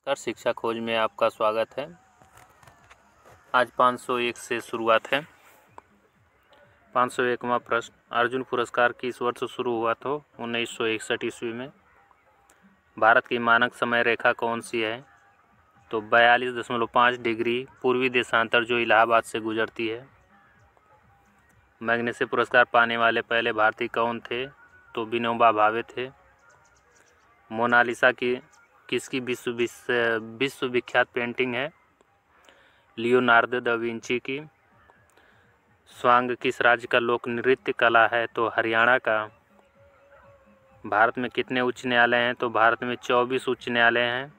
कर शिक्षा खोज में आपका स्वागत है। आज 501 से शुरुआत है। 501वां प्रश्न, अर्जुन पुरस्कार किस वर्ष शुरू हुआ तो 1961 ईस्वी में। भारत की मानक समय रेखा कौन सी है तो 42.5 डिग्री पूर्वी देशांतर जो इलाहाबाद से गुजरती है। मैग्सेसे पुरस्कार पाने वाले पहले भारतीय कौन थे तो विनोबा भावे थे। मोनालिसा की किसकी विश्व विख्यात पेंटिंग है? लियोनार्दो दा विंची की। स्वांग किस राज्य का लोक नृत्य कला है तो हरियाणा का। भारत में कितने उच्च न्यायालय हैं तो भारत में 24 उच्च न्यायालय हैं।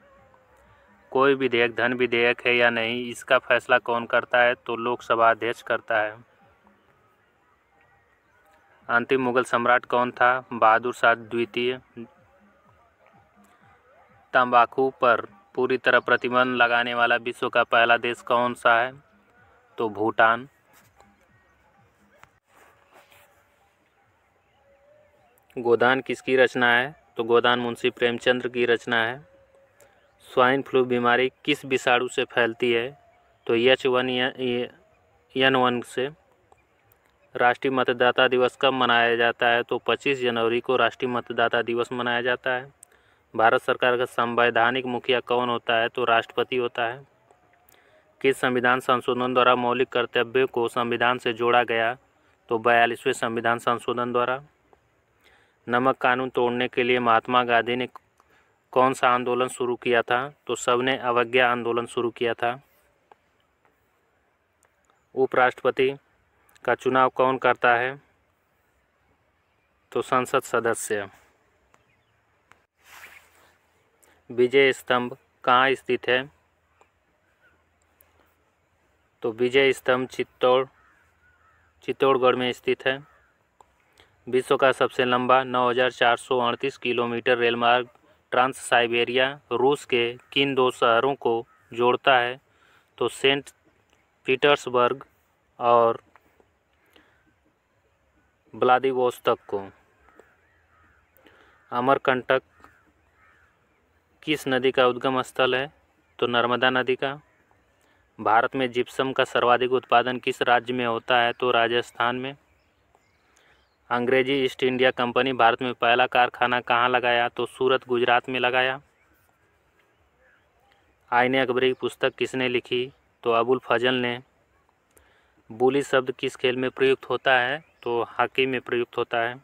कोई विधेयक धन विधेयक है या नहीं, इसका फैसला कौन करता है तो लोकसभा अध्यक्ष करता है। अंतिम मुगल सम्राट कौन था? बहादुर शाह द्वितीय। तंबाकू पर पूरी तरह प्रतिबंध लगाने वाला विश्व का पहला देश कौन सा है तो भूटान। गोदान किसकी रचना है तो गोदान मुंशी प्रेमचंद्र की रचना है। स्वाइन फ्लू बीमारी किस विषाणु से फैलती है तो H1N1 से। राष्ट्रीय मतदाता दिवस कब मनाया जाता है तो 25 जनवरी को राष्ट्रीय मतदाता दिवस मनाया जाता है। भारत सरकार का संवैधानिक मुखिया कौन होता है तो राष्ट्रपति होता है। किस संविधान संशोधन द्वारा मौलिक कर्तव्यों को संविधान से जोड़ा गया तो 42वें संविधान संशोधन द्वारा। नमक कानून तोड़ने के लिए महात्मा गांधी ने कौन सा आंदोलन शुरू किया था तो सबने अवज्ञा आंदोलन शुरू किया था। उपराष्ट्रपति का चुनाव कौन करता है तो संसद सदस्य। विजय स्तंभ कहाँ स्थित है तो विजय स्तंभ चित्तौड़गढ़ में स्थित है। विश्व का सबसे लंबा 9,438 किलोमीटर रेलमार्ग ट्रांस साइबेरिया रूस के किन दो शहरों को जोड़ता है तो सेंट पीटर्सबर्ग और व्लादिवोस्तोक को। अमरकंटक किस नदी का उद्गम स्थल है तो नर्मदा नदी का। भारत में जिप्सम का सर्वाधिक उत्पादन किस राज्य में होता है तो राजस्थान में। अंग्रेजी ईस्ट इंडिया कंपनी भारत में पहला कारखाना कहाँ लगाया तो सूरत गुजरात में लगाया। आईने अकबरी की पुस्तक किसने लिखी तो अबुल फजल ने। बुली शब्द किस खेल में प्रयुक्त होता है तो हॉकी में प्रयुक्त होता है।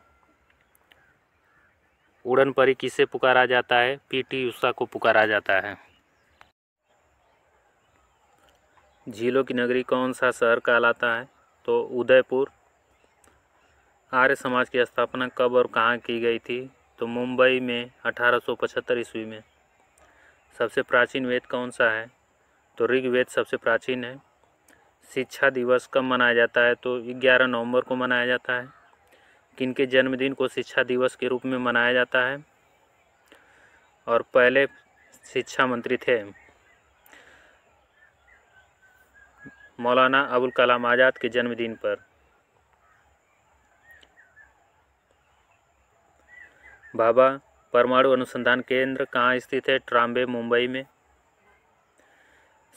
उड़न परी किसे पुकारा जाता है पीटी उषा को पुकारा जाता है। झीलों की नगरी कौन सा शहर कहलाता है तो उदयपुर। आर्य समाज की स्थापना कब और कहाँ की गई थी तो मुंबई में 1875 ईस्वी में। सबसे प्राचीन वेद कौन सा है तो ऋग्वेद सबसे प्राचीन है। शिक्षा दिवस कब मनाया जाता है तो 11 नवंबर को मनाया जाता है। किनके जन्मदिन को शिक्षा दिवस के रूप में मनाया जाता है और पहले शिक्षा मंत्री थे मौलाना अबुल कलाम आज़ाद के जन्मदिन पर। भाभा परमाणु अनुसंधान केंद्र कहाँ स्थित है ट्राम्बे मुंबई में।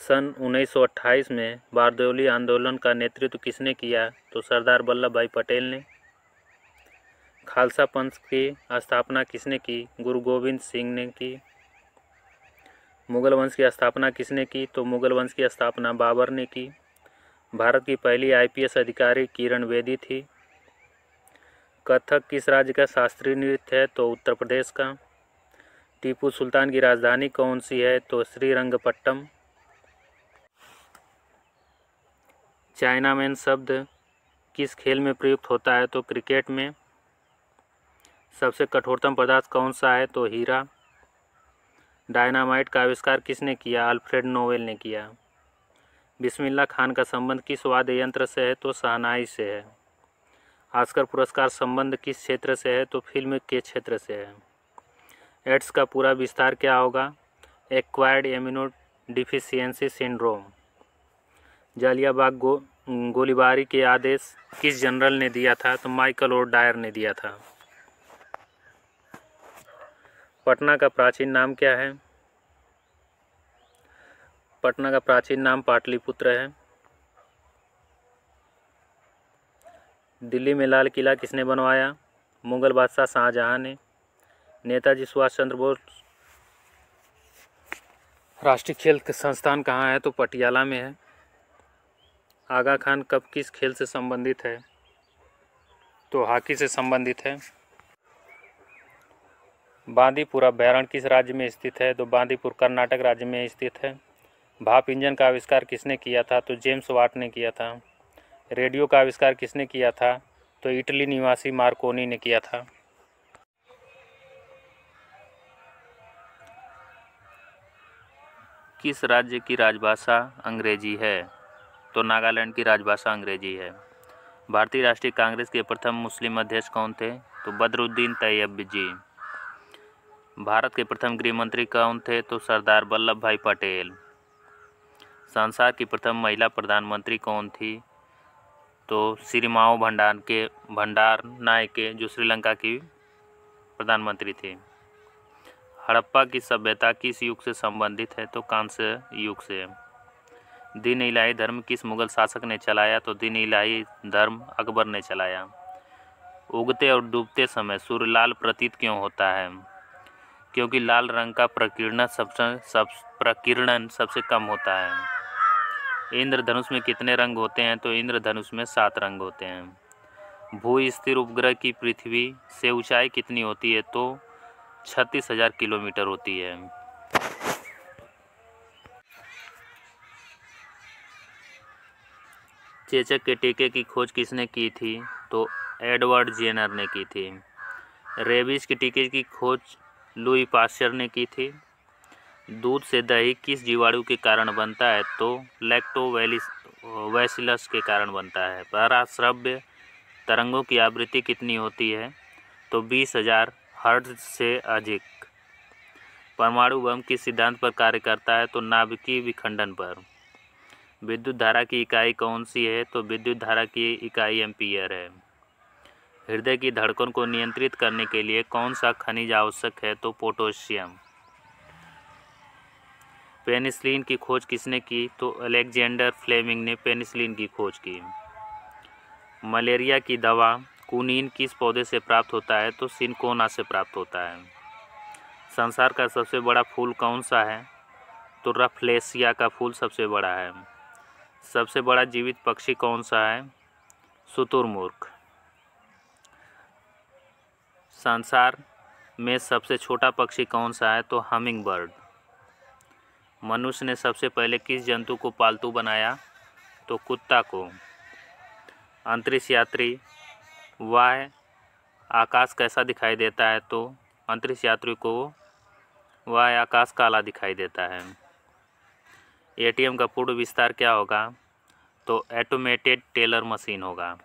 सन 1928 में बारदौली आंदोलन का नेतृत्व किसने किया तो सरदार वल्लभ भाई पटेल ने। खालसा पंथ की स्थापना किसने की गुरु गोविंद सिंह ने की। मुगल वंश की स्थापना किसने की तो मुगल वंश की स्थापना बाबर ने की। भारत की पहली IPS अधिकारी किरण बेदी थी। कथक किस राज्य का शास्त्रीय नृत्य है तो उत्तर प्रदेश का। टीपू सुल्तान की राजधानी कौन सी है तो श्रीरंगपट्टम। चाइनामैन शब्द किस खेल में प्रयुक्त होता है तो क्रिकेट में। सबसे कठोरतम पदार्थ कौन सा है तो हीरा। डायनामाइट का आविष्कार किसने किया अल्फ्रेड नोबेल ने किया। बिस्मिल्लाह खान का संबंध किस वाद्य यंत्र से है तो शहनाई से है। ऑस्कर पुरस्कार संबंध किस क्षेत्र से है तो फिल्म के क्षेत्र से है। एड्स का पूरा विस्तार क्या होगा एक्वायर्ड इम्यूनो डिफिशियंसी सिंड्रोम। जालियाबाग गोलीबारी के आदेश किस जनरल ने दिया था तो माइकल और डायर ने दिया था। पटना का प्राचीन नाम क्या है पटना का प्राचीन नाम पाटलिपुत्र है। दिल्ली में लाल किला किसने बनवाया? मुगल बादशाह शाहजहां ने। नेताजी सुभाष चंद्र बोस राष्ट्रीय खेल संस्थान कहाँ है? तो पटियाला में है। आगा खान कब किस खेल से संबंधित है? तो हॉकी से संबंधित है। बांदीपुर अभ्यारण्य किस राज्य में स्थित है? तो बांदीपुर कर्नाटक राज्य में स्थित है। भाप इंजन का आविष्कार किसने किया था? तो जेम्स वाट ने किया था। रेडियो का आविष्कार किसने किया था? तो इटली निवासी मार्कोनी ने किया था। किस राज्य की राजभाषा अंग्रेजी है? तो नागालैंड की राजभाषा अंग्रेजी है। भारतीय राष्ट्रीय कांग्रेस के प्रथम मुस्लिम अध्यक्ष कौन थे? तो बदरुद्दीन तैयब जी। भारत के प्रथम गृह मंत्री कौन थे? तो सरदार वल्लभ भाई पटेल। संसार की प्रथम महिला प्रधानमंत्री कौन थी? तो सिरिमाओ भंडारनायके जो श्रीलंका की प्रधानमंत्री थी। हड़प्पा की सभ्यता किस युग से संबंधित है? तो कांस्य युग से। दीन इलाही धर्म किस मुगल शासक ने चलाया? तो दीन इलाही धर्म अकबर ने चलाया। उगते और डूबते समय सूर्य लाल प्रतीत क्यों होता है? क्योंकि लाल रंग का प्रकीर्णन सबसे कम होता है। इंद्रधनुष में कितने रंग होते हैं? तो इंद्रधनुष में 7 रंग होते हैं। भू स्थिर उपग्रह की पृथ्वी से ऊंचाई कितनी होती है? तो 36,000 किलोमीटर होती है। चेचक के टीके की खोज किसने की थी? तो एडवर्ड जेनर ने की थी। रेबीज के टीके की खोज लुई पाश्चर ने की थी। दूध से दही किस जीवाणु के कारण बनता है? तो लैक्टोबैसिलस के कारण बनता है। पराश्रव्य तरंगों की आवृत्ति कितनी होती है? तो 20,000 हर्ट्ज से अधिक। परमाणु बम किस सिद्धांत पर कार्य करता है? तो नाभिकीय विखंडन पर। विद्युत धारा की इकाई कौन सी है? तो विद्युत धारा की इकाई एम्पीयर है। हृदय की धड़कन को नियंत्रित करने के लिए कौन सा खनिज आवश्यक है? तो पोटेशियम। पेनिसिलिन की खोज किसने की? तो अलेक्जेंडर फ्लेमिंग ने पेनिसिलिन की खोज की। मलेरिया की दवा कुनीन किस पौधे से प्राप्त होता है? तो सिनकोना से प्राप्त होता है। संसार का सबसे बड़ा फूल कौन सा है? तो रफलेसिया का फूल सबसे बड़ा है। सबसे बड़ा जीवित पक्षी कौन सा है? शुतुरमुर्ग। संसार में सबसे छोटा पक्षी कौन सा है? तो हमिंग बर्ड। मनुष्य ने सबसे पहले किस जंतु को पालतू बनाया? तो कुत्ता को। अंतरिक्ष यात्री वह आकाश कैसा दिखाई देता है? तो अंतरिक्ष यात्री को वह आकाश काला दिखाई देता है। एटीएम का पूर्ण विस्तार क्या होगा? तो ऑटोमेटेड टेलर मशीन होगा।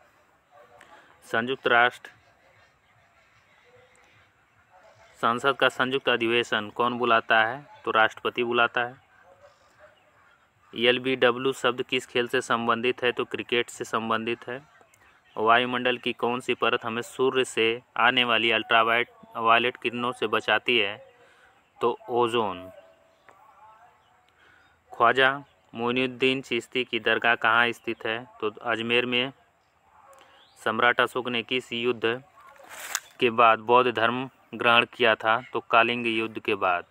संयुक्त राष्ट्र संसद का संयुक्त अधिवेशन कौन बुलाता है? तो राष्ट्रपति बुलाता है। LBW शब्द किस खेल से संबंधित है? तो क्रिकेट से संबंधित है। वायुमंडल की कौन सी परत हमें सूर्य से आने वाली अल्ट्रावायलेट किरणों से बचाती है? तो ओजोन। ख्वाजा मोइनुद्दीन चिश्ती की दरगाह कहाँ स्थित है? तो अजमेर में। सम्राट अशोक ने किस युद्ध के बाद बौद्ध धर्म ग्रहण किया था? तो कलिंग युद्ध के बाद।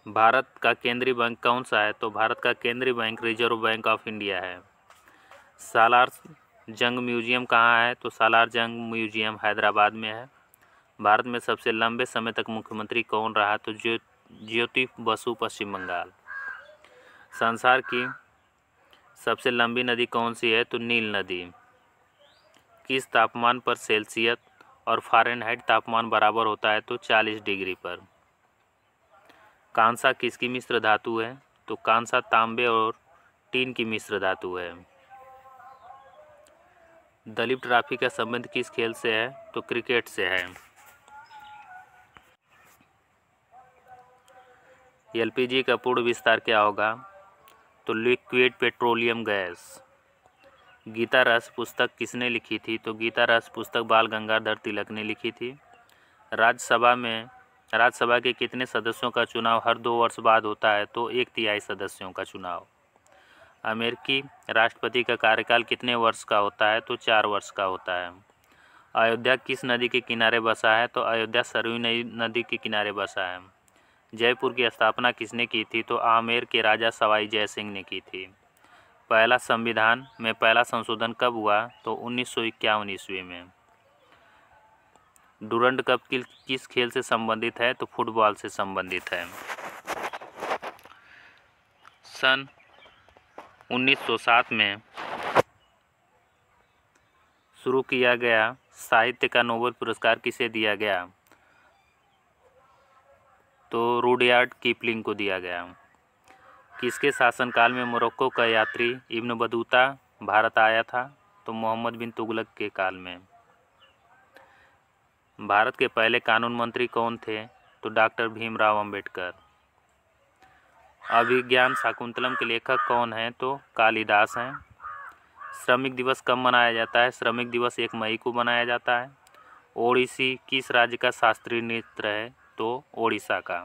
भारत का केंद्रीय बैंक कौन सा है? तो भारत का केंद्रीय bank reserve bank of India है। सालार जंग म्यूजियम कहाँ है? तो सालार जंग म्यूजियम हैदराबाद में है। भारत में सबसे लंबे समय तक मुख्यमंत्री कौन रहा? तो ज्योति बसु पश्चिम बंगाल। संसार की सबसे लंबी नदी कौन सी है? तो नील नदी। किस तापमान पर सेल्सियस और फ़ारेनहाइट तापमान बराबर होता है? तो 40 डिग्री पर। कांसा किसकी मिश्र धातु है? तो कांसा तांबे और टीन की मिश्र धातु है। दलीप ट्रॉफी का संबंध किस खेल से है? तो क्रिकेट से है। LPG का पूर्ण विस्तार क्या होगा? तो लिक्विड पेट्रोलियम गैस। गीता रस पुस्तक किसने लिखी थी? तो गीता रस पुस्तक बाल गंगाधर तिलक ने लिखी थी। राज्यसभा में राज्यसभा के कितने सदस्यों का चुनाव हर 2 वर्ष बाद होता है? तो 1/3 सदस्यों का चुनाव। अमेरिकी राष्ट्रपति का कार्यकाल कितने वर्ष का होता है? तो 4 वर्ष का होता है। अयोध्या किस नदी के किनारे बसा है? तो अयोध्या सरयू नदी के किनारे बसा है। जयपुर की स्थापना किसने की थी? तो आमेर के राजा सवाई जय सिंह ने की थी। पहला संविधान में पहला संशोधन कब हुआ? तो 1951 ईस्वी में। डूरंड कप किस खेल से संबंधित है? तो फुटबॉल से संबंधित है। सन 1907 में शुरू किया गया साहित्य का नोबेल पुरस्कार किसे दिया गया? तो रुडयार्ड किपलिंग को दिया गया। किसके शासनकाल में मोरक्को का यात्री इब्न बतूता भारत आया था? तो मोहम्मद बिन तुगलक के काल में। भारत के पहले कानून मंत्री कौन थे? तो डॉक्टर भीमराव अंबेडकर। अभिज्ञान शाकुंतलम के लेखक कौन हैं? तो कालिदास हैं। श्रमिक दिवस कब मनाया जाता है? श्रमिक दिवस 1 मई को मनाया जाता है। ओडिसी किस राज्य का शास्त्रीय नृत्य है? तो ओडिशा का।